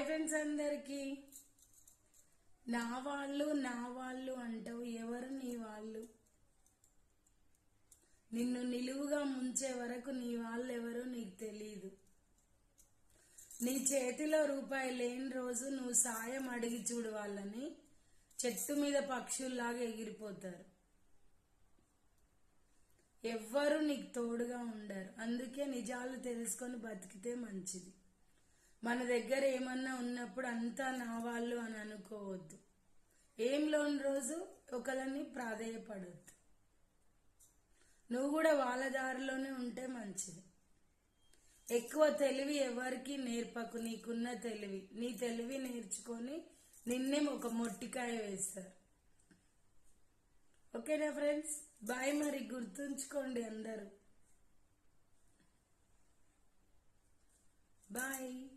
Friends అందరికి నా వాళ్ళు అంటావు, ఎవరు నీ వాళ్ళు? నిన్ను నిలువుగా ముంచే వరకు నీ వాళ్ళు ఎవరో నీకు తెలియదు. నీ చేతిలో రూపాయి లేని రోజు నువ్వు సాయం అడిగి చూడు, వాళ్ళని చెట్టు మీద పక్షుల్లాగా ఎగిరిపోతారు. ఎవ్వరు నీకు తోడుగా ఉండరు. అందుకే నిజాలు తెలుసుకొని బతికితే మంచిది. మన దగ్గర ఏమన్నా ఉన్నప్పుడు అంతా నా వాళ్ళు అని అనుకోవద్దు. ఏం లోని రోజు ఒకరిని ప్రాధేయపడొద్దు. నువ్వు కూడా వాళ్ళ దారిలోనే ఉంటే మంచిది. ఎక్కువ తెలివి ఎవరికి నేర్పకు. నీకున్న తెలివి, నీ తెలివి నేర్చుకొని నిన్నే ఒక మొట్టికాయ వేస్తారు. ఓకేనా ఫ్రెండ్స్? బాయ్. మరి గుర్తుంచుకోండి అందరూ. బాయ్.